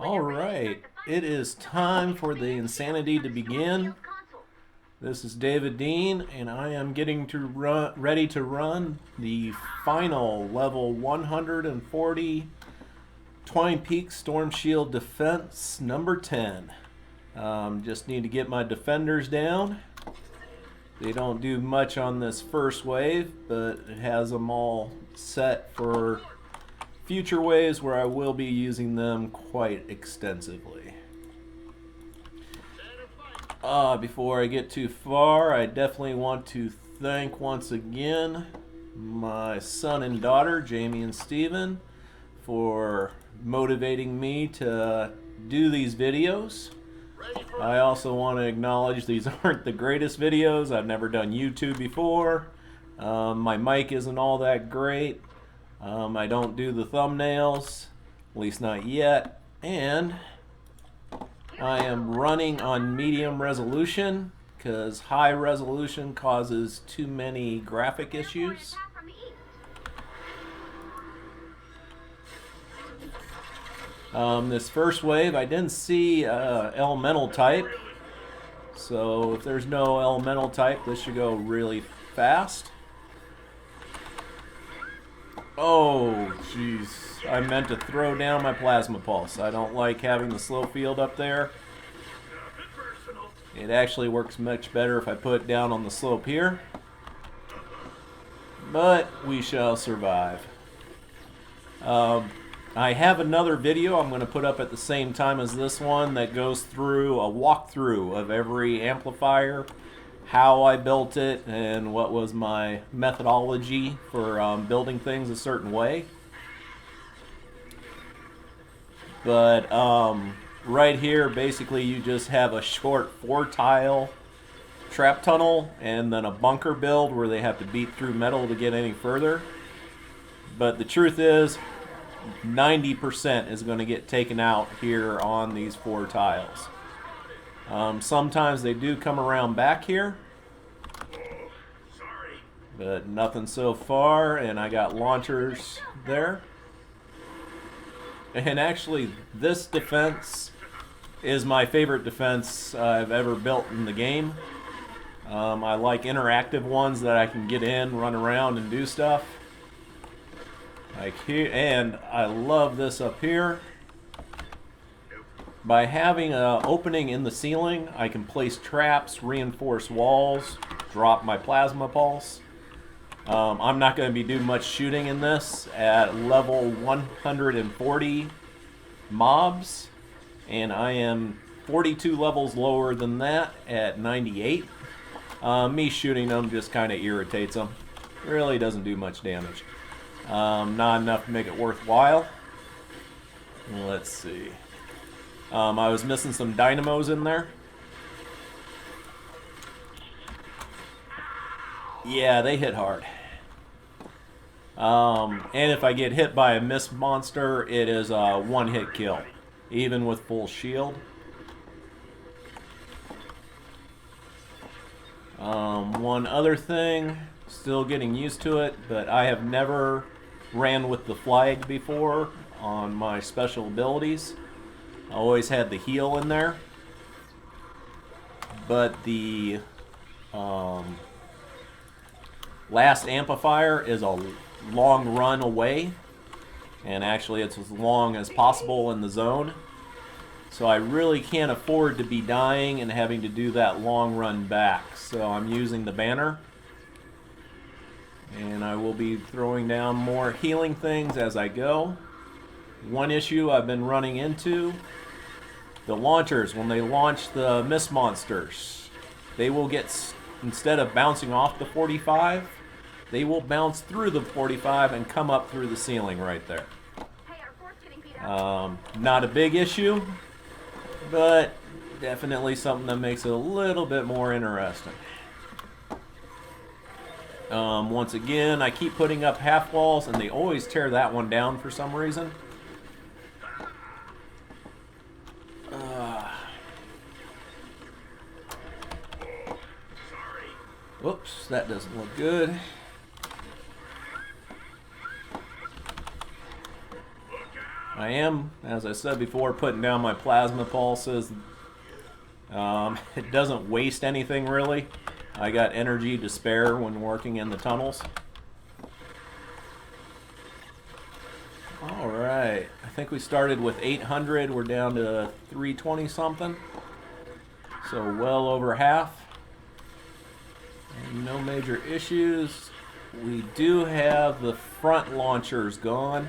Alright, it is time for the insanity to begin. This is David Dean, and I am getting ready to run the final level 140 Twine Peak Storm Shield Defense number 10. Just need to get my defenders down. They don't do much on this first wave, but it has them all set for future waves where I will be using them quite extensively. Before I get too far, I definitely want to thank once again my son and daughter, Jamie and Steven, for motivating me to do these videos. I also want to acknowledge these aren't the greatest videos. I've never done YouTube before. My mic isn't all that great. I don't do the thumbnails, at least not yet, and I am running on medium resolution because high resolution causes too many graphic issues. This first wave, I didn't see elemental type, so if there's no elemental type, this should go really fast. Oh, jeez. I meant to throw down my plasma pulse. I don't like having the slow field up there. It actually works much better if I put it down on the slope here. But we shall survive. I have another video I'm going to put up at the same time as this one that goes through a walkthrough of every amplifier, how I built it, and what was my methodology for building things a certain way. But right here, basically you just have a short 4-tile trap tunnel and then a bunker build where they have to beat through metal to get any further. But the truth is, 90% is going to get taken out here on these 4 tiles. Sometimes they do come around back here, but nothing so far, and I got launchers there. And actually, this defense is my favorite defense I've ever built in the game. I like interactive ones that I can get in, run around, and do stuff. Like here, and I love this up here. By having an opening in the ceiling, I can place traps, reinforce walls, drop my plasma pulse. I'm not going to be doing much shooting in this at level 140 mobs, and I am 42 levels lower than that at 98. Me shooting them just kind of irritates them. Really doesn't do much damage. Not enough to make it worthwhile. Let's see. I was missing some dynamos in there. Yeah, they hit hard. And if I get hit by a mist monster, it is a one-hit kill, even with full shield. One other thing, still getting used to it, but I have never ran with the flag before on my special abilities. I always had the heal in there, but the last amplifier is a long run away, and actually it's as long as possible in the zone, so I really can't afford to be dying and having to do that long run back, so I'm using the banner. And I will be throwing down more healing things as I go. One issue I've been running into, the launchers, when they launch the mist monsters, they will get, instead of bouncing off the 45, they will bounce through the 45 and come up through the ceiling right there. Not a big issue, but definitely something that makes it a little bit more interesting. Once again, I keep putting up half walls, and they always tear that one down for some reason. Whoops, that doesn't look good. I am, as I said before, putting down my plasma pulses. It doesn't waste anything really. I got energy to spare when working in the tunnels. Alright, I think we started with 800. We're down to 320 something. So well over half. And no major issues. We do have the front launchers gone.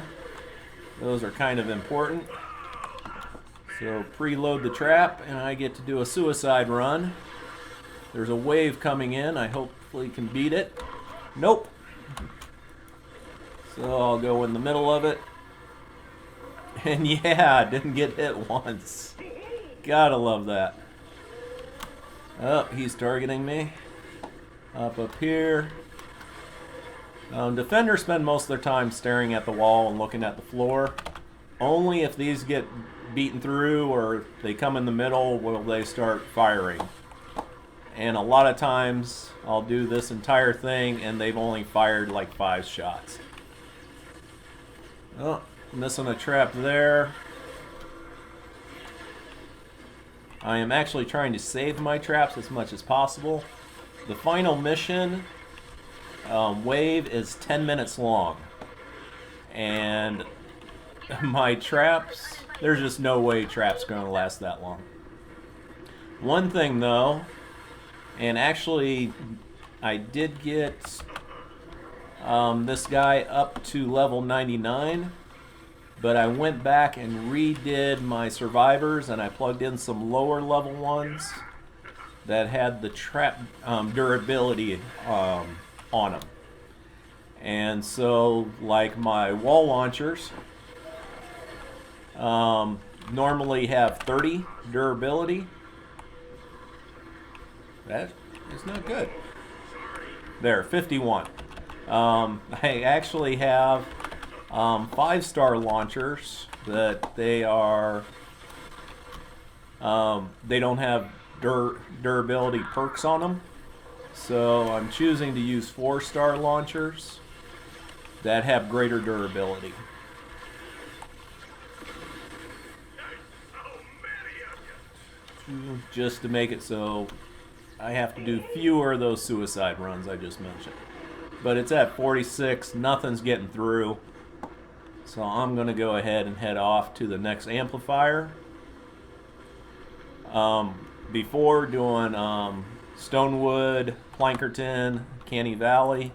Those are kind of important. So preload the trap and I get to do a suicide run. There's a wave coming in. I hopefully can beat it. Nope. So I'll go in the middle of it. And yeah, I didn't get hit once. Gotta love that. Oh, he's targeting me. Up here. Defenders spend most of their time staring at the wall and looking at the floor. Only if these get beaten through or they come in the middle will they start firing. And a lot of times I'll do this entire thing and they've only fired like 5 shots. Oh, missing a trap there. I am actually trying to save my traps as much as possible. The final mission wave is 10 minutes long. And my traps, there's just no way traps are going to last that long. One thing though, and actually I did get this guy up to level 99, but I went back and redid my survivors and I plugged in some lower level ones that had the trap durability on them. And so like my wall launchers normally have 30 durability. That is not good. There, 51. I actually have 5-star launchers that they are they don't have durability perks on them, so I'm choosing to use 4-star launchers that have greater durability. Just to make it so I have to do fewer of those suicide runs I just mentioned. But it's at 46, nothing's getting through. So I'm going to go ahead and head off to the next amplifier. Before doing Stonewood, Plankerton, Canny Valley,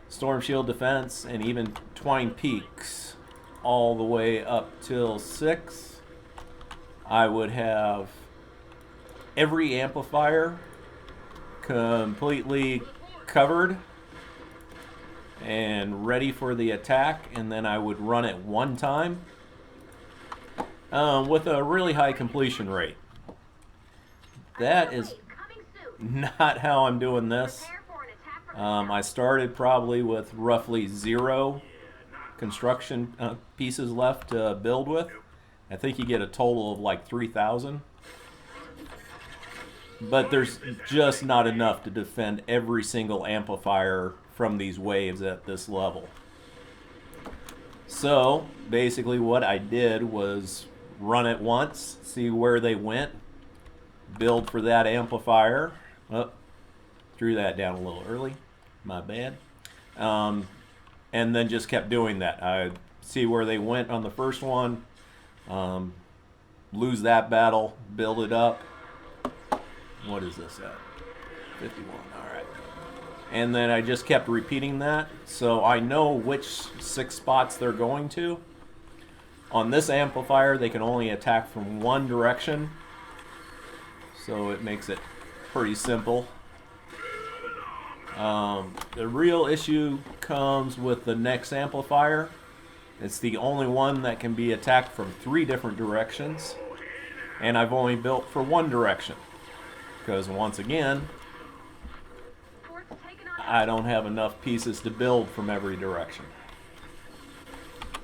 Storm Shield Defense, and even Twine Peaks, all the way up till 6, I would have every amplifier completely covered and ready for the attack, and then I would run it one time with a really high completion rate. That is not how I'm doing this. I started probably with roughly 0 construction pieces left to build with. I think you get a total of like 3,000. But there's just not enough to defend every single amplifier from these waves at this level. So basically what I did was run it once, see where they went, build for that amplifier. Oh, threw that down a little early, my bad. And then just kept doing that. I see where they went on the first one, lose that battle, build it up. What is this at? 51, all right. And then I just kept repeating that, so I know which 6 spots they're going to. On this amplifier, they can only attack from one direction, so it makes it pretty simple. The real issue comes with the next amplifier. It's the only one that can be attacked from 3 different directions, and I've only built for one direction. Because once again, I don't have enough pieces to build from every direction.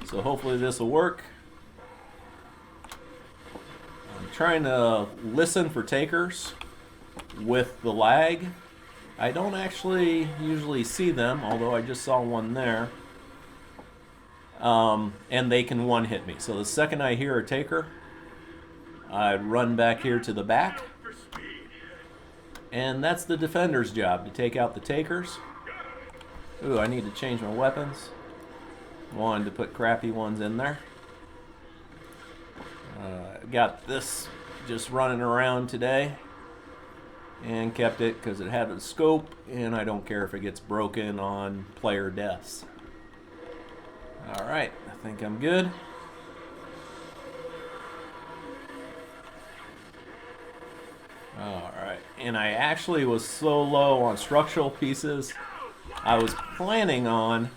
So hopefully this will work. I'm trying to listen for takers with the lag. I don't actually usually see them, although I just saw one there. and they can one-hit me. So the second I hear a taker, I run back here to the back, and that's the defender's job, to take out the takers. Ooh, I need to change my weapons. Wanted to put crappy ones in there. Got this just running around today, and kept it because it had a scope, and I don't care if it gets broken on player deaths. Alright, I think I'm good. Alright, and I actually was so low on structural pieces, I was planning on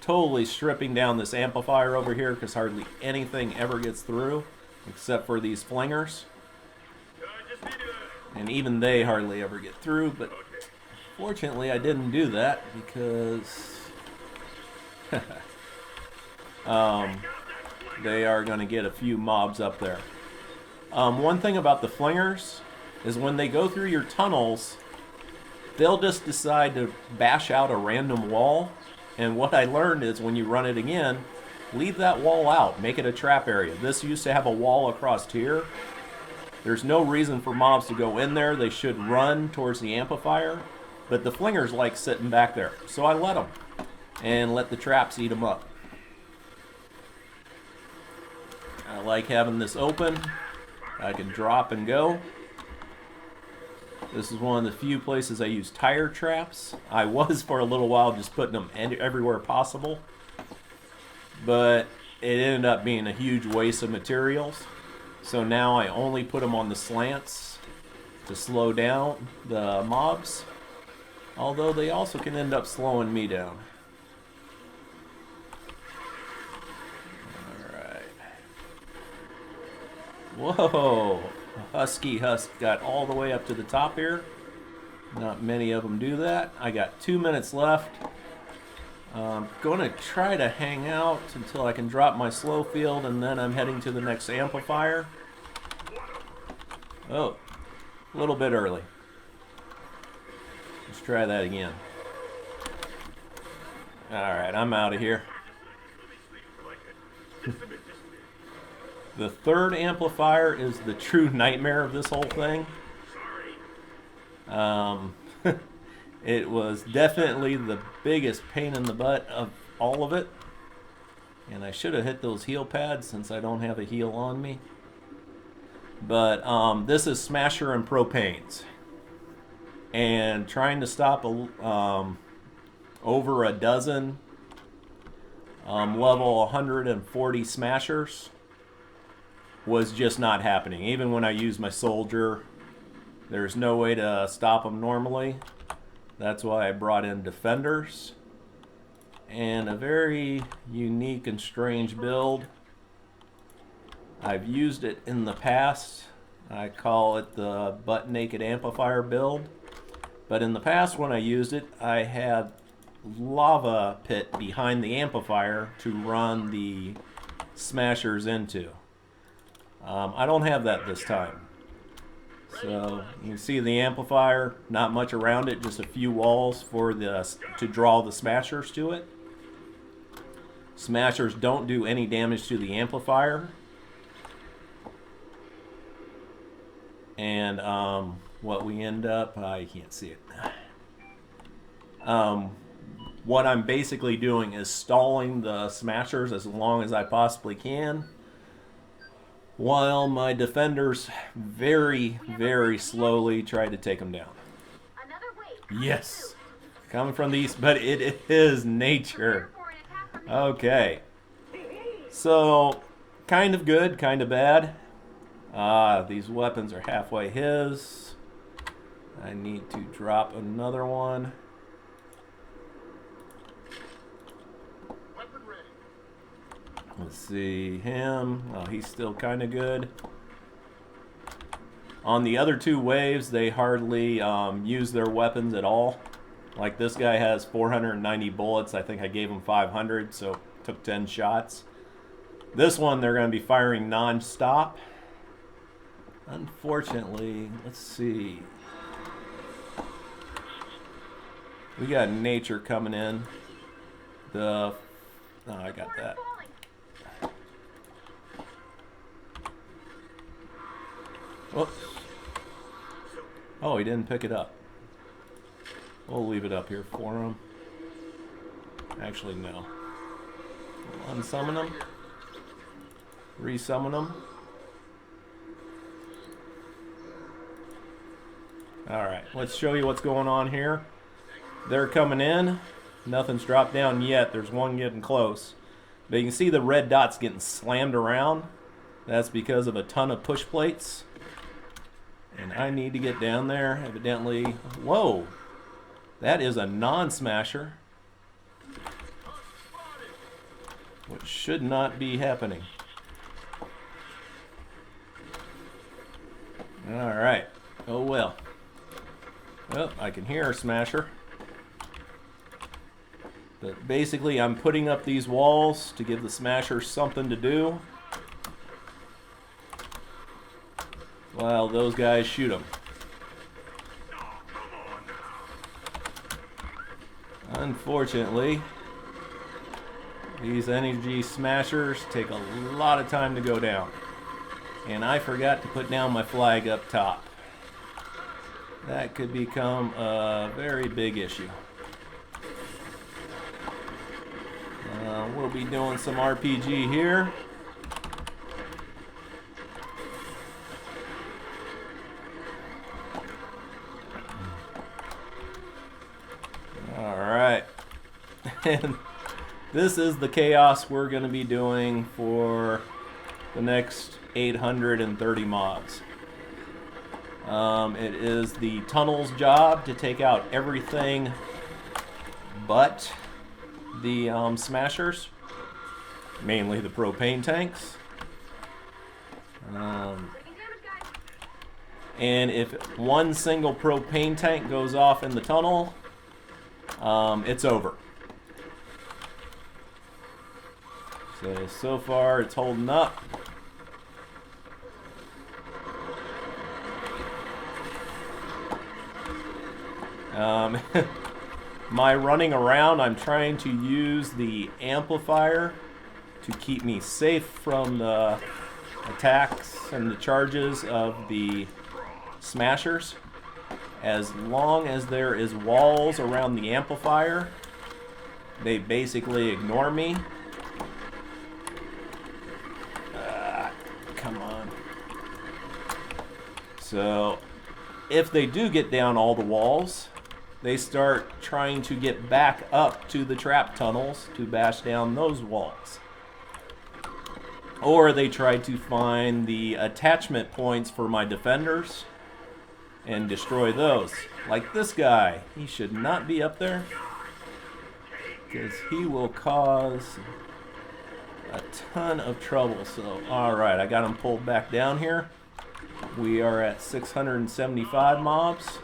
totally stripping down this amplifier over here because hardly anything ever gets through except for these flingers. And even they hardly ever get through, but fortunately I didn't do that because they are going to get a few mobs up there. One thing about the flingers is when they go through your tunnels, they'll just decide to bash out a random wall. And what I learned is when you run it again, leave that wall out. Make it a trap area. This used to have a wall across here. There's no reason for mobs to go in there. They should run towards the amplifier. But the flingers like sitting back there. So I let them. And let the traps eat them up. I like having this open. I can drop and go. This is one of the few places I use tire traps. I was for a little while just putting them everywhere possible. But it ended up being a huge waste of materials. So now I only put them on the slants to slow down the mobs. Although they also can end up slowing me down. Alright. Whoa! Husky Husk got all the way up to the top here. Not many of them do that. I got 2 minutes left. I'm going to try to hang out until I can drop my slow field, and then I'm heading to the next amplifier. Oh, a little bit early. Let's try that again. Alright, I'm out of here. The third amplifier is the true nightmare of this whole thing. It was definitely the biggest pain in the butt of all of it. And I should have hit those heal pads since I don't have a heal on me. But this is Smasher and Propanes. And trying to stop over a dozen level 140 Smashers was just not happening. Even when I used my soldier, there's no way to stop them normally. That's why I brought in defenders. And a very unique and strange build. I've used it in the past. I call it the butt naked amplifier build. But in the past when I used it, I had lava pit behind the amplifier to run the smashers into. I don't have that this time. So you can see the amplifier, not much around it, just a few walls for to draw the smashers to it. Smashers don't do any damage to the amplifier. And what we end up, I can't see it. What I'm basically doing is stalling the smashers as long as I possibly can, while my defenders very, very slowly try to take them down. Yes! Coming from the east, but it is nature. Okay. So, kind of good, kind of bad. These weapons are halfway his. I need to drop another one. Let's see him. Oh, he's still kind of good. On the other two waves, they hardly use their weapons at all. Like this guy has 490 bullets. I think I gave him 500, so took 10 shots. This one, they're going to be firing non-stop. Unfortunately, let's see. We got nature coming in. Oh, I got that. Whoops. Oh, he didn't pick it up. We'll leave it up here for him. Actually, no. We'll unsummon him. Resummon him. Alright, let's show you what's going on here. They're coming in. Nothing's dropped down yet. There's one getting close. But you can see the red dots getting slammed around. That's because of a ton of push plates. And I need to get down there. Evidently, whoa, that is a non-smasher, which should not be happening. Alright, oh well. Well, I can hear a smasher. But basically, I'm putting up these walls to give the smashers something to do, while those guys shoot them. Unfortunately, these energy smashers take a lot of time to go down. And I forgot to put down my flag up top. That could become a very big issue. We'll be doing some RPG here. Alright. And this is the chaos we're going to be doing for the next 830 mobs. It is the tunnel's job to take out everything but the smashers, mainly the propane tanks. And if one single propane tank goes off in the tunnel, it's over. So far it's holding up. My running around, I'm trying to use the amplifier to keep me safe from the attacks and the charges of the smashers. As long as there is walls around the amplifier, they basically ignore me. Come on. So, if they do get down all the walls, they start trying to get back up to the trap tunnels to bash down those walls. Or they try to find the attachment points for my defenders and destroy those. Like this guy. He should not be up there, because he will cause a ton of trouble. So, alright, I got him pulled back down here. We are at 675 mobs.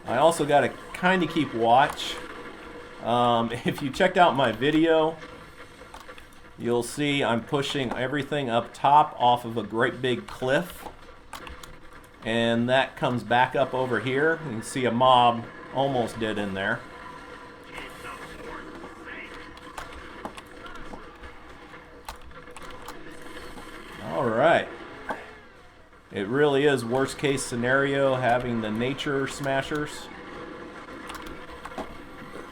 I also got to kind of keep watch. If you checked out my video, you'll see I'm pushing everything up top off of a great big cliff. And that comes back up over here. You can see a mob almost dead in there. Alright. It really is worst case scenario having the nature smashers.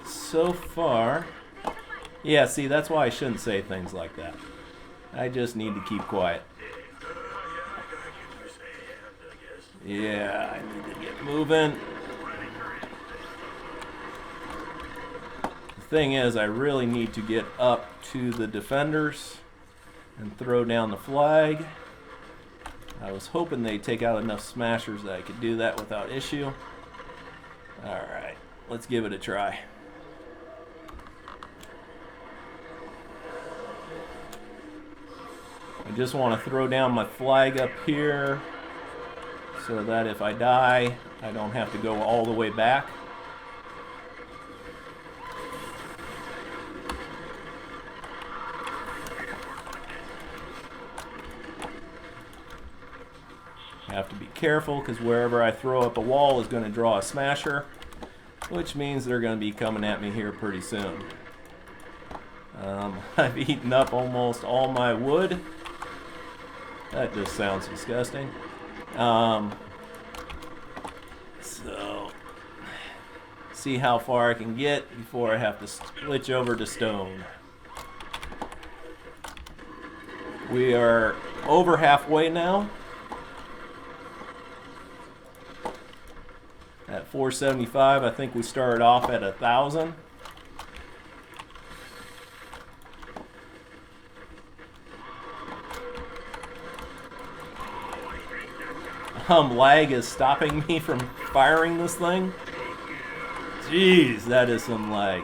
So far, yeah, see, that's why I shouldn't say things like that. I just need to keep quiet. Yeah, I need to get moving. The thing is, I really need to get up to the defenders and throw down the flag. I was hoping they'd take out enough smashers that I could do that without issue. Alright, let's give it a try. I just want to throw down my flag up here so that if I die, I don't have to go all the way back. I have to be careful because wherever I throw up a wall is going to draw a smasher, which means they're going to be coming at me here pretty soon. I've eaten up almost all my wood. That just sounds disgusting. So, see how far I can get before I have to switch over to stone. We are over halfway now. At 475, I think we started off at 1,000. Lag is stopping me from firing this thing. Jeez, that is some lag.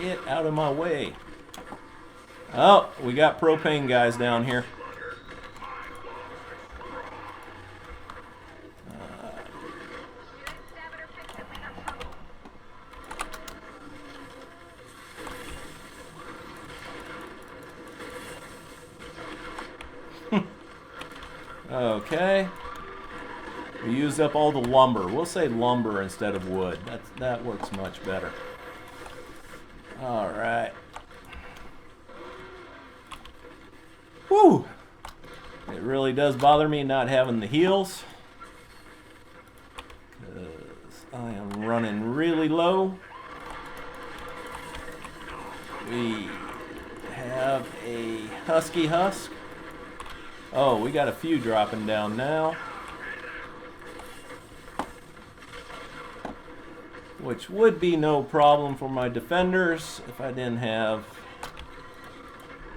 Get out of my way. Oh, we got propane guys down here. Okay. We used up all the lumber. We'll say lumber instead of wood. That works much better. All right. Whew. It really does bother me not having the heals, because I am running really low. We have a husky husk. Oh, we got a few dropping down now, which would be no problem for my defenders if I didn't have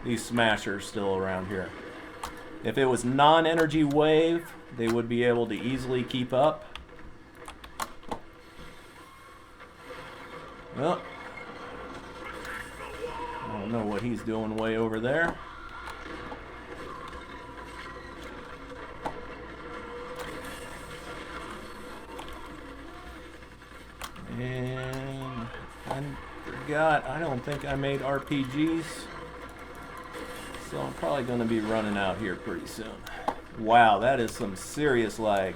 these smashers still around here. If it was non-energy wave, they would be able to easily keep up. Well, I don't know what he's doing way over there. And I forgot, I don't think I made RPGs. So I'm probably going to be running out here pretty soon. Wow, that is some serious lag.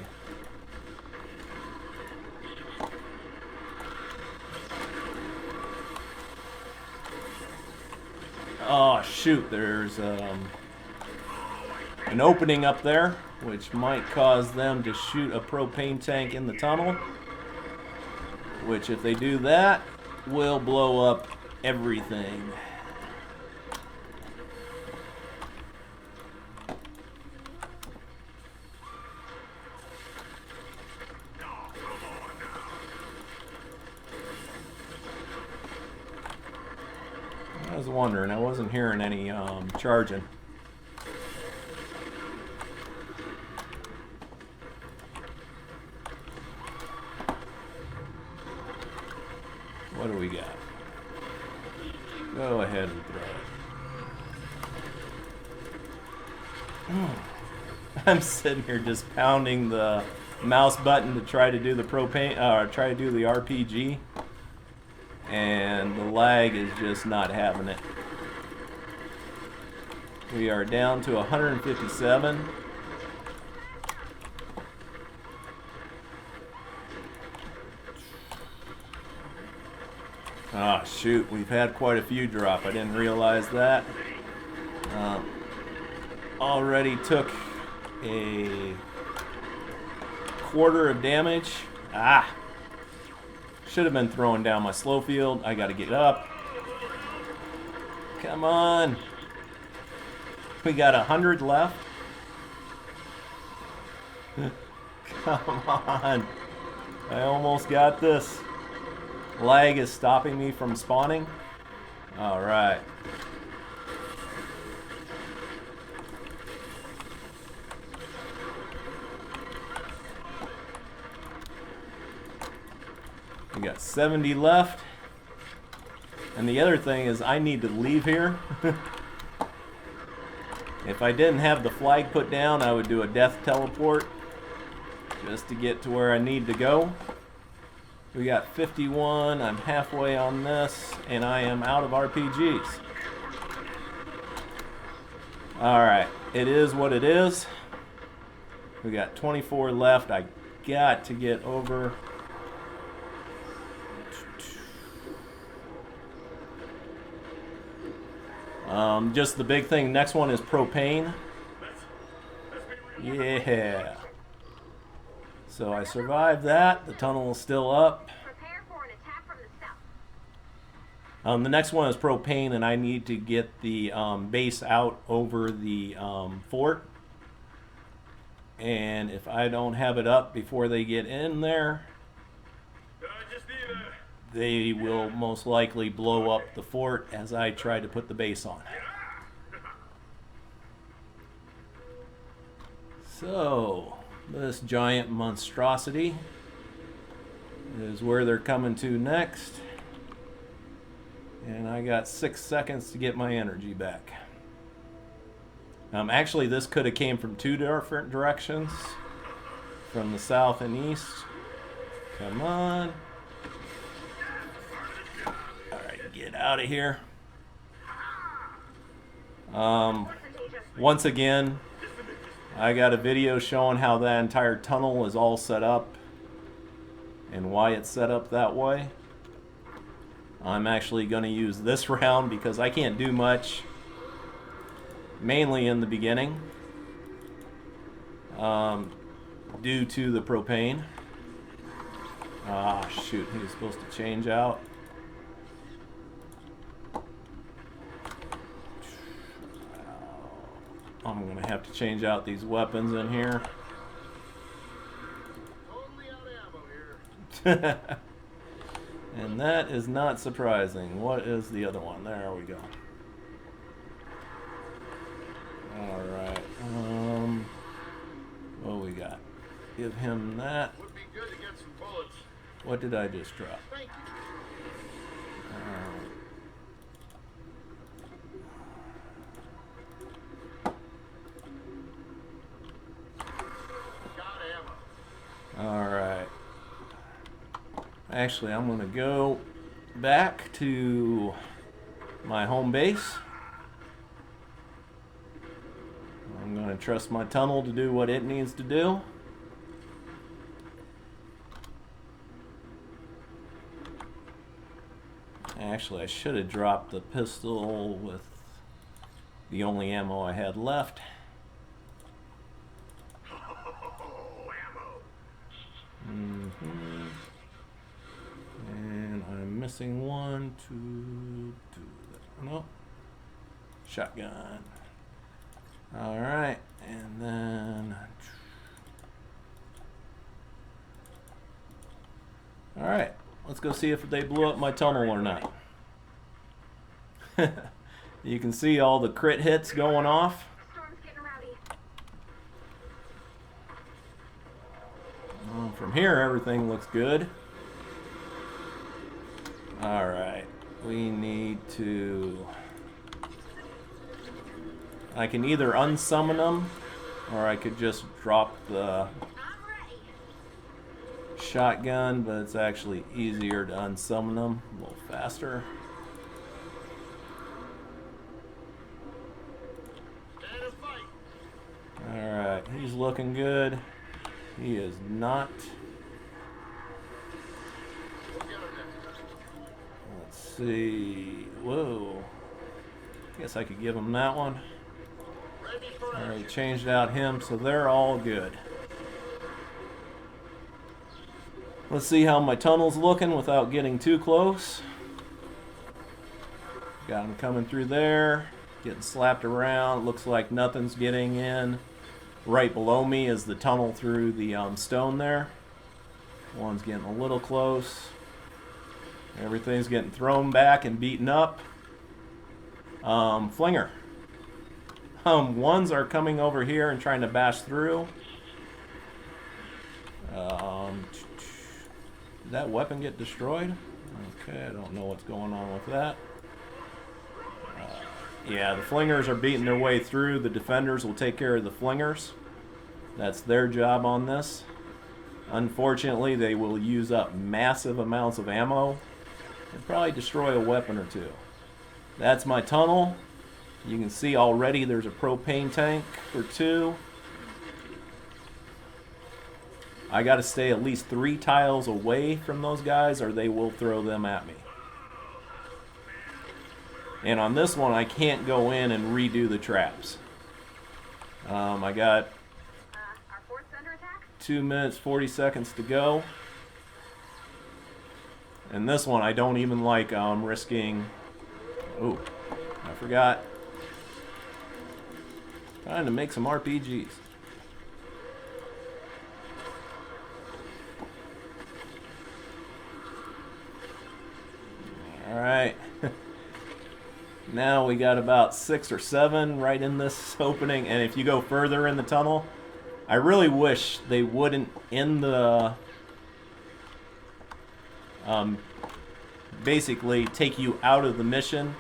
Oh shoot, there's an opening up there, which might cause them to shoot a propane tank in the tunnel. Which, if they do that, will blow up everything. I was wondering, I wasn't hearing any charging. What do we got? Go ahead and throw it. I'm sitting here just pounding the mouse button to try to do the propane, try to do the RPG, and the lag is just not having it. We are down to 157. Ah, shoot, we've had quite a few drop. I didn't realize that. Already took a quarter of damage. Ah! Should have been throwing down my slow field. I gotta get up. Come on. We got 100 left. Come on. I almost got this. Lag is stopping me from spawning. All right. We got 70 left. And the other thing is I need to leave here. If I didn't have the flag put down, I would do a death teleport just to get to where I need to go. We got 51. I'm halfway on this, and I am out of RPGs. Alright, it is what it is. We got 24 left. I got to get over. Just the big thing. Next one is propane. Yeah. So I survived that. The tunnel is still up. The next one is propane, and I need to get the base out over the fort. And if I don't have it up before they get in there, they will most likely blow up the fort as I try to put the base on. So, this giant monstrosity is where they're coming to next. And I got 6 seconds to get my energy back. Actually, this could have came from 2 different directions. From the south and east. Come on. Alright, get out of here. Once again, I got a video showing how that entire tunnel is all set up and why it's set up that way. I'm actually going to use this round because I can't do much, mainly in the beginning, due to the propane. Ah, shoot, he was supposed to change out. I'm going to have to change out these weapons in here. And that is not surprising. What is the other one? There we go. Alright. What we got? Give him that. Would be good to get some bullets. What did I just drop? Thank you. Alright. Actually, I'm going to go back to my home base. I'm going to trust my tunnel to do what it needs to do. Actually, I should have dropped the pistol with the only ammo I had left. And I'm missing 1, 2, 2. No. Shotgun. Alright, and then. Alright, let's go see if they blew up my tunnel or not. You can see all the crit hits going off. From here, everything looks good. Alright, we need to... I can either unsummon them, or I could just drop the shotgun, but it's actually easier to unsummon them a little faster. Alright, he's looking good. He is not. Let's see. Whoa. Guess I could give him that one. Alright, changed out him, so they're all good. Let's see how my tunnel's looking without getting too close. Got him coming through there, getting slapped around. Looks like nothing's getting in. Right below me is the tunnel through the stone there. One's getting a little close. Everything's getting thrown back and beaten up. Flinger. Ones are coming over here and trying to bash through. Did that weapon get destroyed? Okay, I don't know what's going on with that. Yeah, the flingers are beating their way through. The defenders will take care of the flingers. That's their job on this. Unfortunately, they will use up massive amounts of ammo and probably destroy a weapon or two. That's my tunnel. You can see already there's a propane tank or two. I got to stay at least 3 tiles away from those guys or they will throw them at me. And on this one, I can't go in and redo the traps. I got 2 minutes, 40 seconds to go. And this one, I don't even like risking... Oh, I forgot. Trying to make some RPGs. Alright. Now we got about 6 or 7 right in this opening. And if you go further in the tunnel, I really wish they wouldn't end the... basically take you out of the mission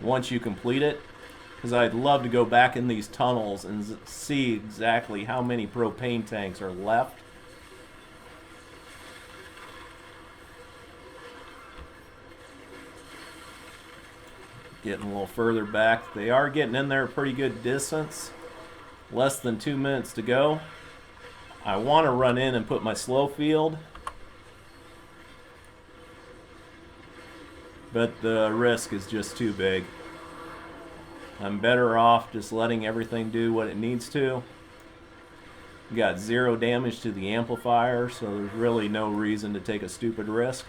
once you complete it. Because I'd love to go back in these tunnels and see exactly how many propane tanks are left. Getting a little further back. They are getting in there a pretty good distance. Less than 2 minutes to go. I want to run in and put my slow field. But the risk is just too big. I'm better off just letting everything do what it needs to. Got 0 damage to the amplifier, so there's really no reason to take a stupid risk.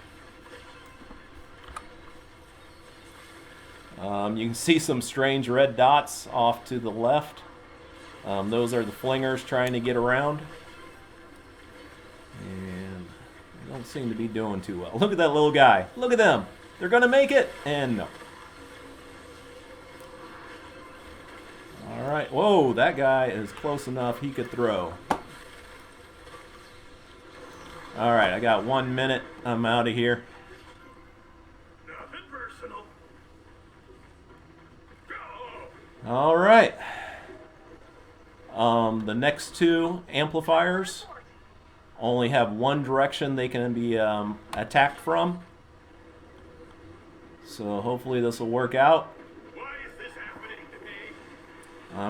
You can see some strange red dots off to the left. Those are the flingers trying to get around. And they don't seem to be doing too well. Look at that little guy. Look at them. They're going to make it. And no. Alright. Whoa, that guy is close enough he could throw. Alright, I got 1 minute. I'm out of here. Nothing personal. Go. Alright. The next 2 amplifiers only have one direction they can be attacked from. So hopefully this will work out. Why is this happening to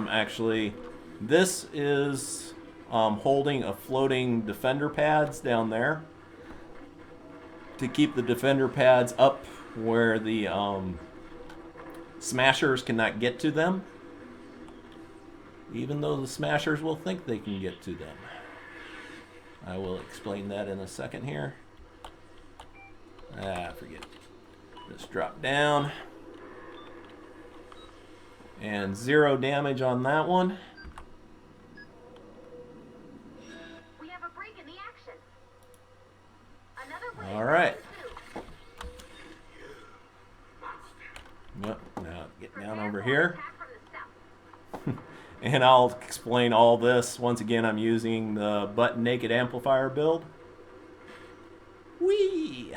me? Actually, this is holding a floating defender pads down there to keep the defender pads up where the smashers cannot get to them, even though the smashers will think they can get to them. I will explain that in a second here. Forget it. Just drop down. And 0 damage on that one. We have a break in the action. Another All right. Yep. Now get down over here. And I'll explain all this. Once again, I'm using the butt naked amplifier build. Whee!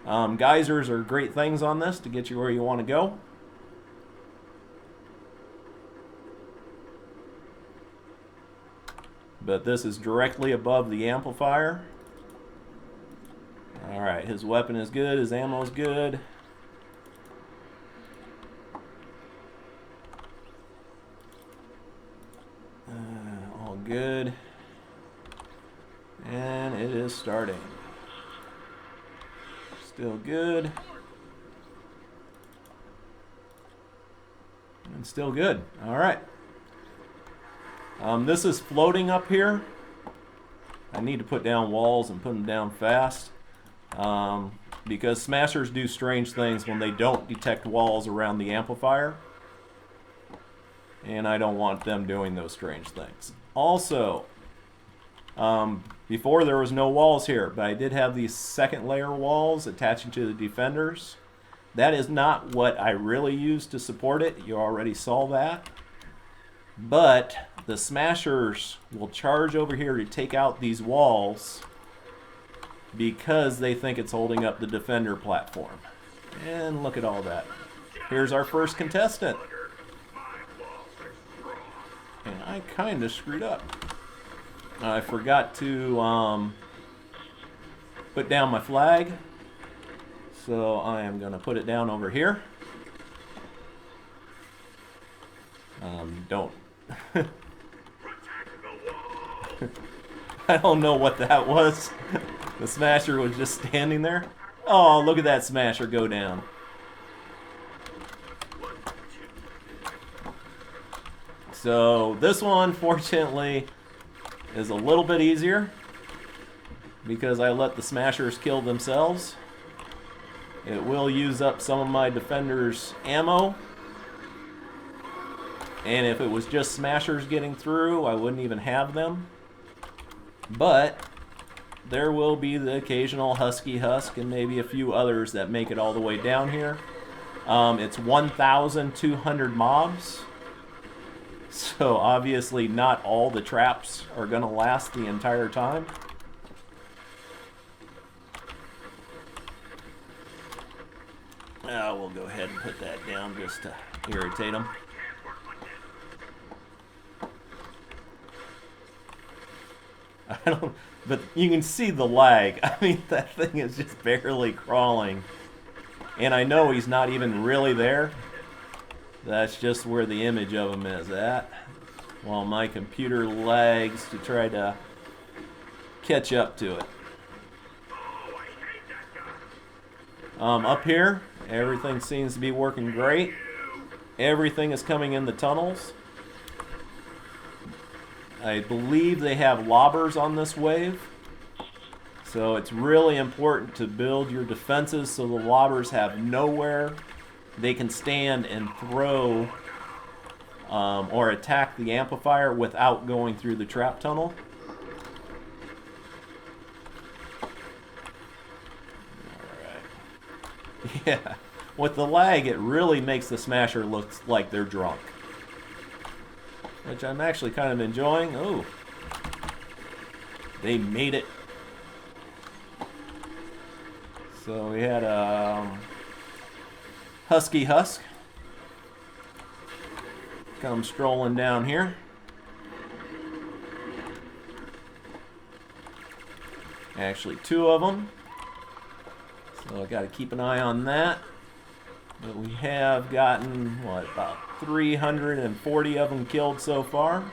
Geysers are great things on this to get you where you want to go. But this is directly above the amplifier. Alright, his weapon is good, his ammo is good. All good. And it is starting. Still good. And still good. Alright. This is floating up here. I need to put down walls and put them down fast. Because smashers do strange things when they don't detect walls around the amplifier. And I don't want them doing those strange things. Also, before there was no walls here, but I did have these second layer walls attaching to the defenders. That is not what I really used to support it. You already saw that. But the smashers will charge over here to take out these walls because they think it's holding up the defender platform. And look at all that. Here's our first contestant. And I kind of screwed up. I forgot to put down my flag. So I am going to put it down over here. Don't. I don't know what that was. The smasher was just standing there. Oh, look at that smasher go down. So this one, fortunately, is a little bit easier because I let the smashers kill themselves. It will use up some of my defenders' ammo. And if it was just smashers getting through, I wouldn't even have them. But there will be the occasional Husky Husk and maybe a few others that make it all the way down here. It's 1,200 mobs. So obviously not all the traps are going to last the entire time. We'll go ahead and put that down just to irritate them. But you can see the lag. I mean, that thing is just barely crawling. And I know he's not even really there. That's just where the image of him is at. While my computer lags to try to catch up to it. Up here, everything seems to be working great. Everything is coming in the tunnels. I believe they have lobbers on this wave. So it's really important to build your defenses so the lobbers have nowhere they can stand and throw or attack the amplifier without going through the trap tunnel. Alright. Yeah, with the lag it really makes the smasher look like they're drunk. Which I'm actually kind of enjoying. Oh, they made it. So we had a Husky Husk come strolling down here. Actually, two of them. So I got to keep an eye on that. But we have gotten, what, about 340 of them killed so far.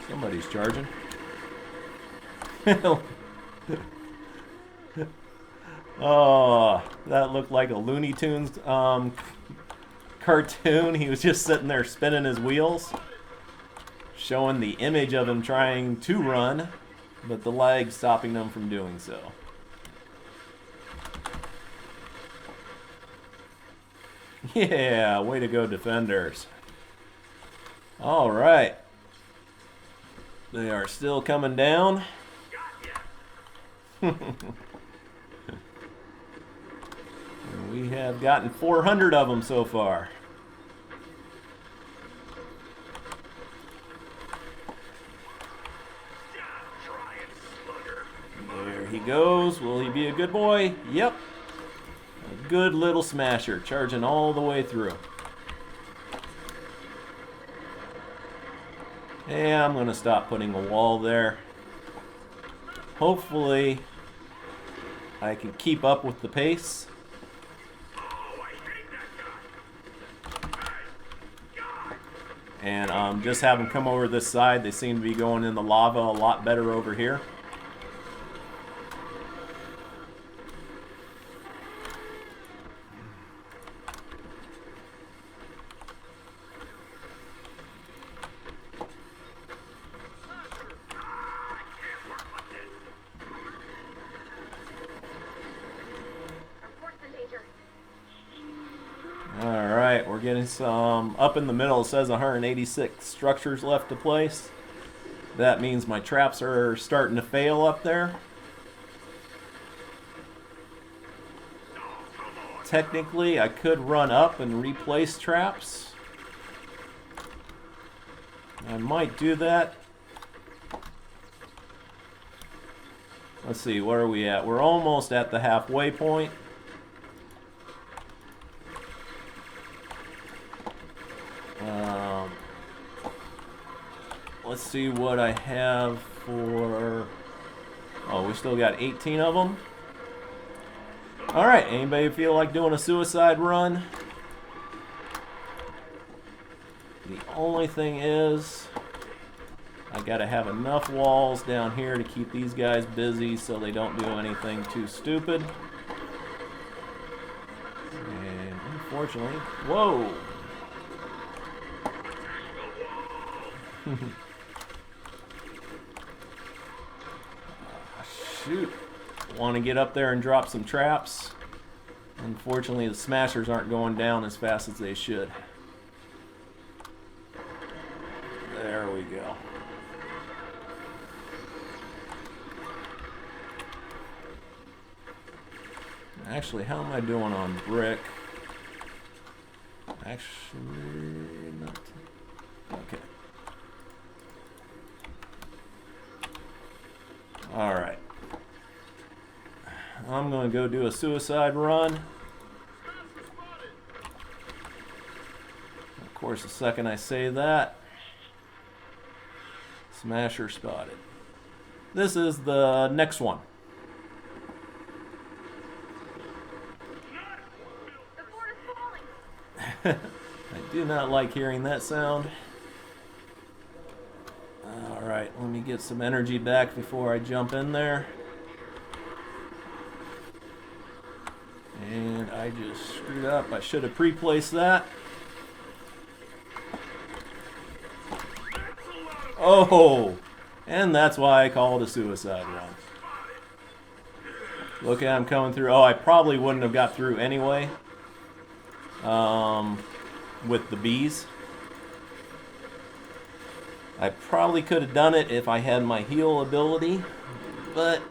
Somebody's charging. Oh, that looked like a Looney Tunes cartoon. He was just sitting there spinning his wheels, showing the image of him trying to run, but the lag stopping them from doing so. Yeah, way to go, defenders. All right. They are still coming down. We have gotten 400 of them so far. There he goes. Will he be a good boy? Yep. A good little smasher, charging all the way through. Yeah, I'm going to stop putting a wall there. Hopefully, I can keep up with the pace. And just have them come over this side. They seem to be going in the lava a lot better over here. Alright, we're getting some up in the middle. It says 186 structures left to place. That means my traps are starting to fail up there. Technically, I could run up and replace traps. I might do that. Let's see, where are we at? We're almost at the halfway point. Let's see what I have for... Oh, we still got 18 of them. Alright, anybody feel like doing a suicide run? The only thing is, I gotta have enough walls down here to keep these guys busy so they don't do anything too stupid. And unfortunately, whoa! Shoot. Want to get up there and drop some traps. Unfortunately, the smashers aren't going down as fast as they should. There we go. Actually, how am I doing on brick? Actually, not. Okay. All right. I'm going to go do a suicide run. Of course, the second I say that, smasher spotted. This is the next one. The fort is falling. I do not like hearing that sound. Alright, let me get some energy back before I jump in there. And I just screwed up. I should have pre-placed that. Oh! And that's why I call it a suicide run. Look at him coming through. Oh, I probably wouldn't have got through anyway. With the bees. I probably could have done it if I had my heal ability, but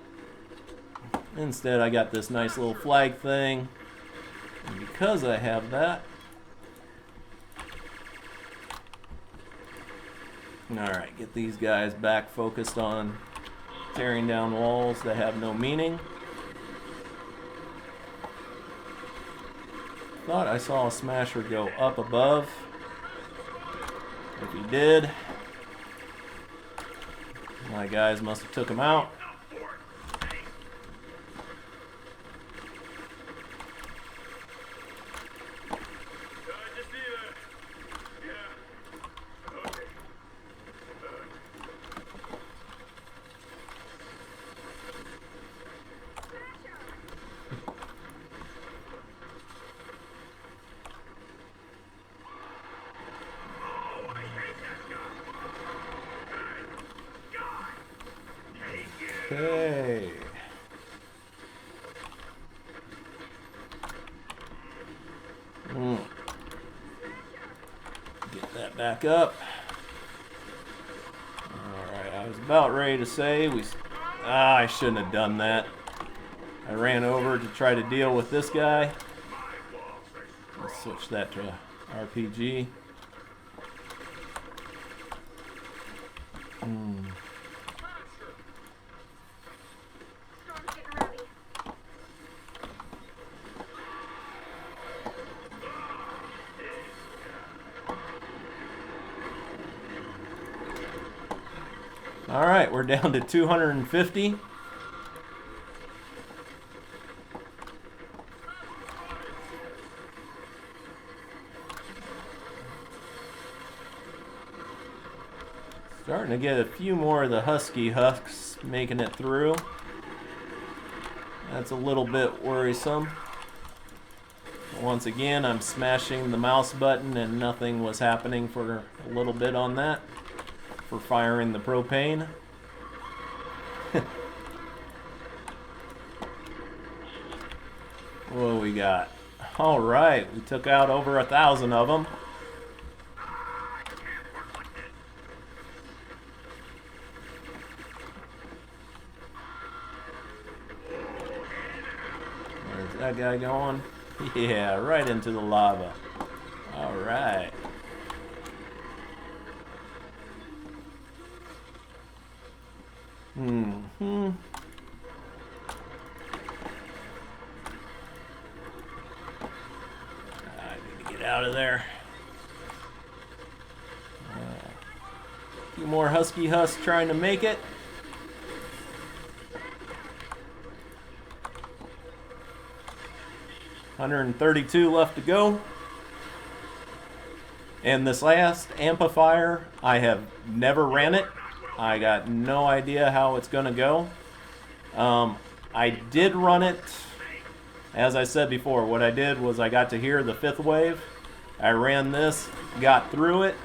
instead I got this nice little flag thing, and because I have that, alright, get these guys back focused on tearing down walls that have no meaning. Thought I saw a smasher go up above. If he did, my guys must have took him out. Okay. Get that back up. Alright, I was about ready to say I shouldn't have done that. I ran over to try to deal with this guy. Let's switch that to RPG. Storm's getting rowdy. All right, we're down to 250. Starting to get a few more of the husky husks making it through. That's a little bit worrisome. Once again, I'm smashing the mouse button and nothing was happening for a little bit on that. For firing the propane. What we got? All right, we took out over 1,000 of them. Where's that guy going? Yeah, right into the lava. All right. I need to get out of there. Two more Husky Hus trying to make it. $132 left to go. And this last amplifier, I have never ran it. I got no idea how it's going to go. I did run it. As I said before, what I did was I got to hear the fifth wave. I ran this, got through it,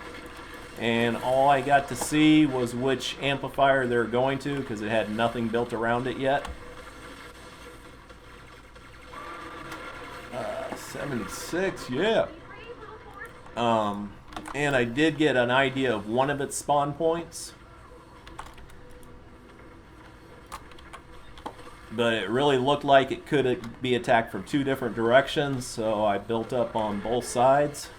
and all I got to see was which amplifier they're going to because it had nothing built around it yet. 76, yeah. And I did get an idea of one of its spawn points. But it really looked like it could be attacked from two different directions, so I built up on both sides.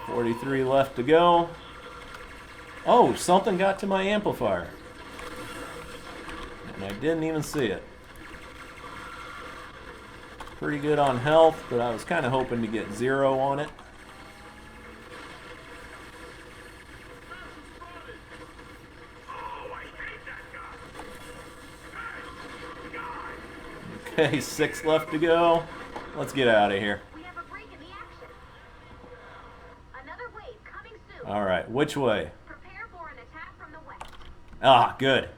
43 left to go. Oh, something got to my amplifier. And I didn't even see it. Pretty good on health, but I was kind of hoping to get 0 on it. Okay, 6 left to go. Let's get out of here. We have a break in the action. Another wave coming soon. All right, which way? Prepare for an attack from the west. Ah, good.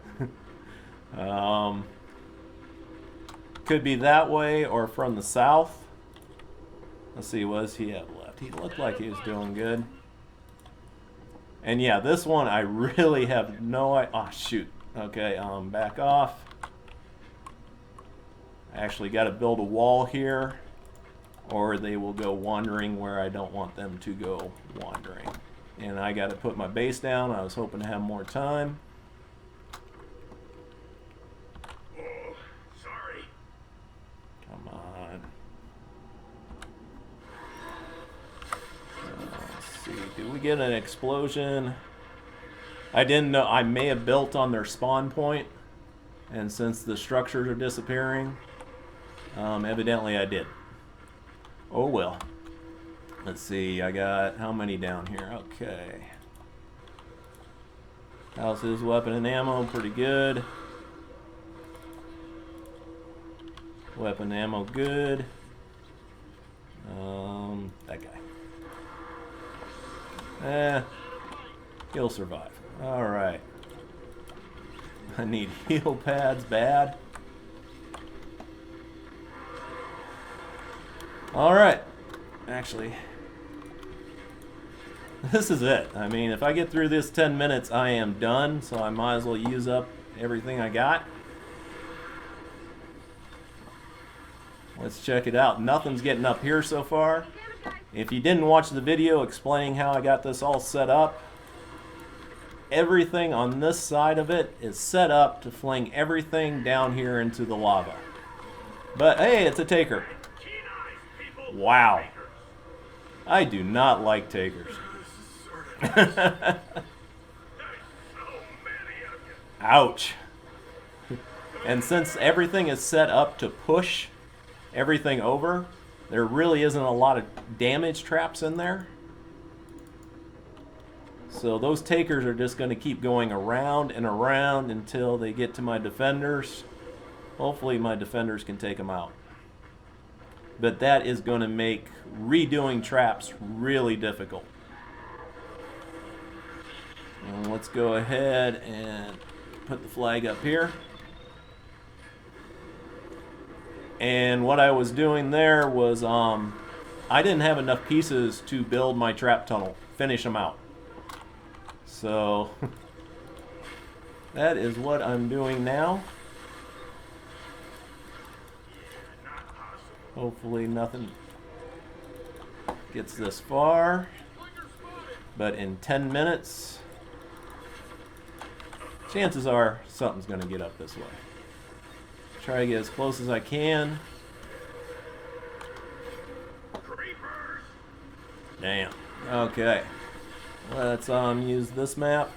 Could be that way or from the south. Let's see, what does he have left? He looked like he was doing good. And yeah, this one I really have no idea. Oh, shoot. Okay, back off. I actually got to build a wall here, or they will go wandering where I don't want them to go wandering. And I got to put my base down. I was hoping to have more time. Oh, sorry. Come on. Let's see. Did we get an explosion? I didn't know. I may have built on their spawn point, and since the structures are disappearing, evidently I did. Oh well. Let's see. I got how many down here? Okay. Houses, weapon, and ammo. Pretty good. Weapon, ammo, good. That guy. He'll survive. Alright. I need heal pads bad. Alright. Actually, this is it. I mean, if I get through this 10 minutes, I am done. So I might as well use up everything I got. Let's check it out. Nothing's getting up here so far. If you didn't watch the video explaining how I got this all set up, everything on this side of it is set up to fling everything down here into the lava. But hey, it's a taker. Wow. I do not like takers. Ouch. And since everything is set up to push everything over, there really isn't a lot of damage traps in there. So those takers are just going to keep going around and around until they get to my defenders. Hopefully my defenders can take them out. But that is going to make redoing traps really difficult. And let's go ahead and put the flag up here. And what I was doing there was I didn't have enough pieces to build my trap tunnel, finish them out. So that is what I'm doing now. Hopefully nothing gets this far. But in 10 minutes, chances are something's going to get up this way. Try to get as close as I can. Damn. Okay. Let's use this map.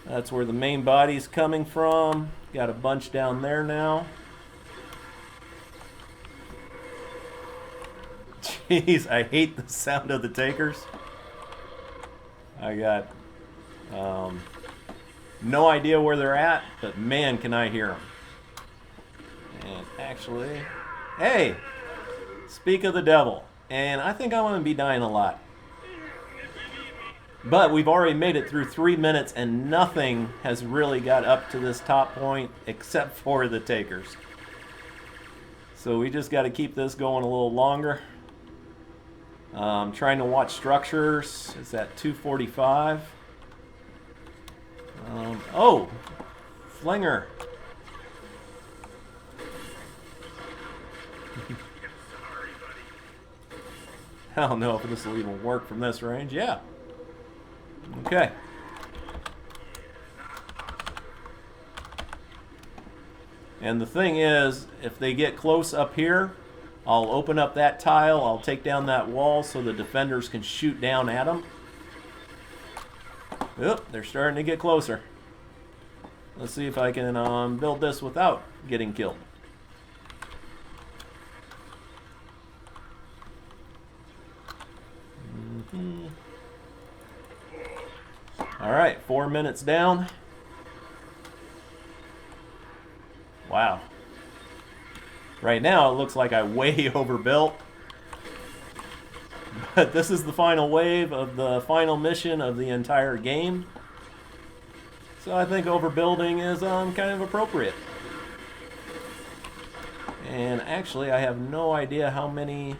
That's where the main body's coming from. Got a bunch down there now. Jeez, I hate the sound of the takers. I got no idea where they're at, but man, can I hear them. And actually, hey, speak of the devil. And I think I'm going to be dying a lot. But we've already made it through 3 minutes and nothing has really got up to this top point except for the takers. So we just got to keep this going a little longer. Trying to watch structures. It's at 2:45. Oh, Flinger. I don't know if this will even work from this range. Yeah. Okay. And the thing is, if they get close up here, I'll open up that tile, I'll take down that wall so the defenders can shoot down at them. Oop, they're starting to get closer. Let's see if I can build this without getting killed. All right, 4 minutes down. Wow. Right now, it looks like I way overbuilt. But this is the final wave of the final mission of the entire game. So I think overbuilding is kind of appropriate. And actually, I have no idea how many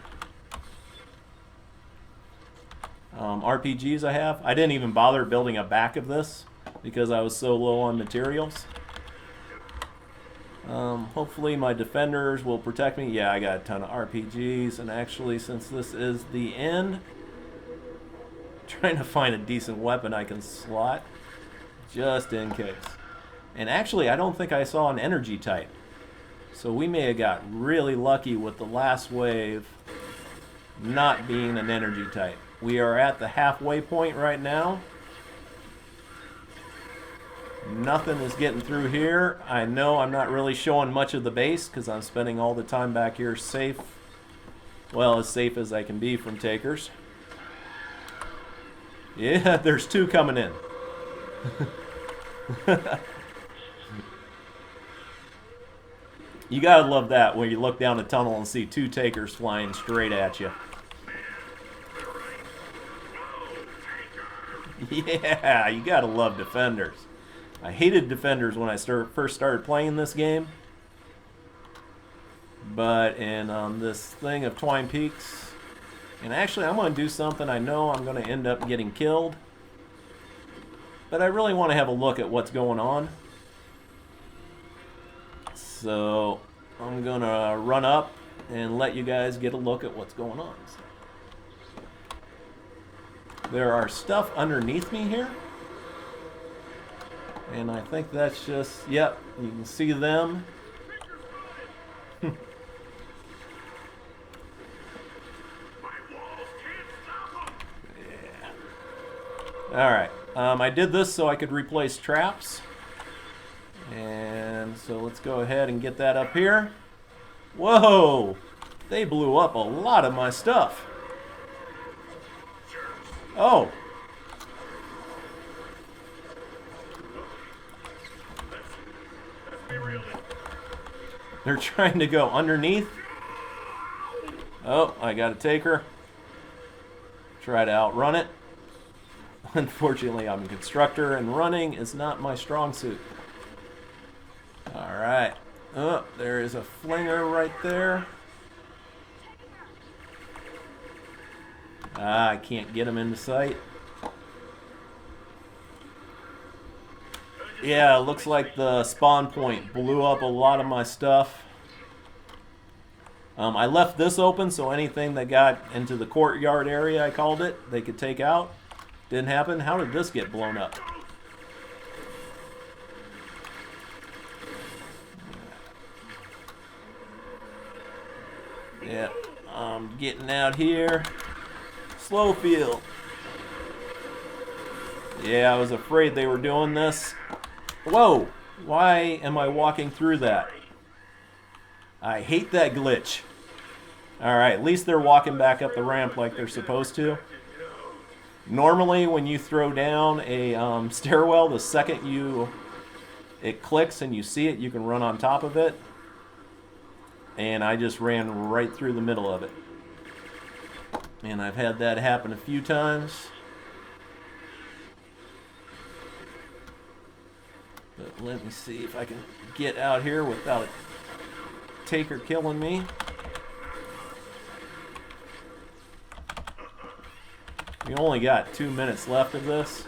RPGs I have. I didn't even bother building a back of this because I was so low on materials. Hopefully my defenders will protect me. Yeah, I got a ton of RPGs, and actually, since this is the end, I'm trying to find a decent weapon I can slot just in case. And actually, I don't think I saw an energy type, so we may have got really lucky with the last wave not being an energy type. We are at the halfway point right now. Nothing is getting through here. I know I'm not really showing much of the base because I'm spending all the time back here safe. Well, as safe as I can be from takers. Yeah, there's two coming in. You gotta love that when you look down the tunnel and see two takers flying straight at you. Yeah, you gotta love defenders. I hated defenders when I first started playing this game. But in this thing of Twine Peaks, and actually I'm going to do something I know I'm going to end up getting killed. But I really want to have a look at what's going on. So I'm going to run up and let you guys get a look at what's going on. There are stuff underneath me here. And I think that's just, yep, you can see them. Yeah. Alright, I did this so I could replace traps. And so let's go ahead and get that up here. Whoa! They blew up a lot of my stuff. Oh! They're trying to go underneath. Oh, I got a taker. Try to outrun it. Unfortunately, I'm a constructor, and running is not my strong suit. Alright. Oh, there is a flinger right there. Ah, I can't get him into sight. Yeah, it looks like the spawn point blew up a lot of my stuff. I left this open so anything that got into the courtyard area, I called it, they could take out. Didn't happen. How did this get blown up? Yeah, I'm getting out here. Slow field. Yeah, I was afraid they were doing this. Whoa! Why am I walking through that? I hate that glitch. Alright, at least they're walking back up the ramp like they're supposed to. Normally, when you throw down a stairwell, the second it clicks and you see it, you can run on top of it. And I just ran right through the middle of it. And I've had that happen a few times. But let me see if I can get out here without a taker killing me. We only got 2 minutes left of this.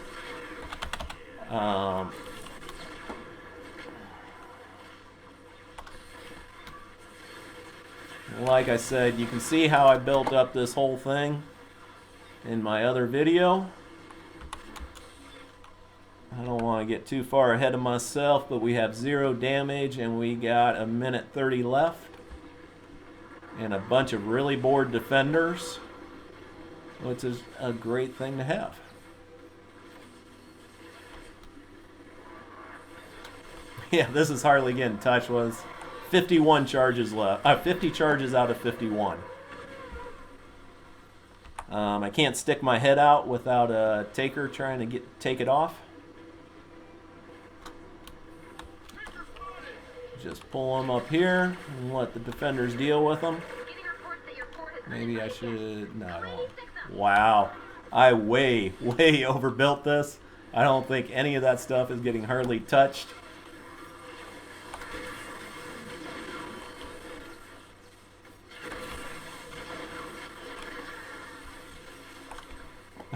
Like I said, you can see how I built up this whole thing in my other video. I don't want to get too far ahead of myself, but we have 0 damage and we got 1:30 left. And a bunch of really bored defenders, which is a great thing to have. Yeah, this is hardly getting touched. Was 51 charges left. 50 charges out of 51. I can't stick my head out without a taker trying to take it off. Just pull them up here and let the defenders deal with them. Maybe I should. No, I don't. Wow. I way overbuilt this. I don't think any of that stuff is getting hardly touched.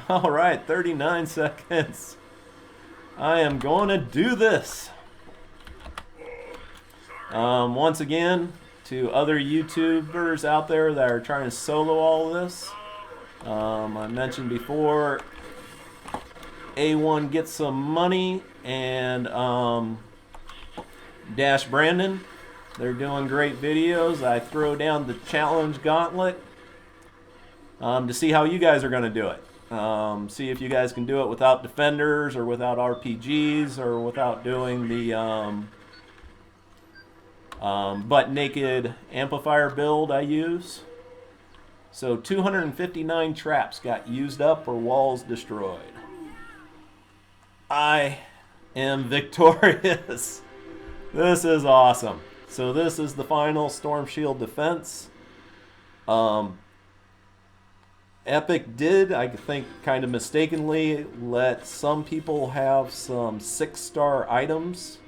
All right, 39 seconds. I am going to do this. Once again, to other YouTubers out there that are trying to solo all this, I mentioned before, A1 Get Some Money and Dash Brandon. They're doing great videos. I throw down the challenge gauntlet to see how you guys are going to do it. See if you guys can do it without defenders or without RPGs or without doing the butt naked amplifier build I use. So 259 traps got used up or walls destroyed. I am victorious. This is awesome. So this is the final Storm Shield defense. Epic did, I think kind of mistakenly, let some people have some 6-star items,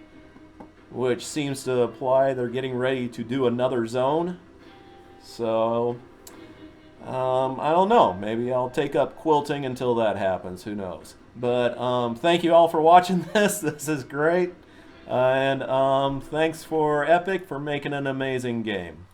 which seems to imply they're getting ready to do another zone. So, I don't know. Maybe I'll take up quilting until that happens. Who knows? But thank you all for watching this. This is great. And thanks for Epic for making an amazing game.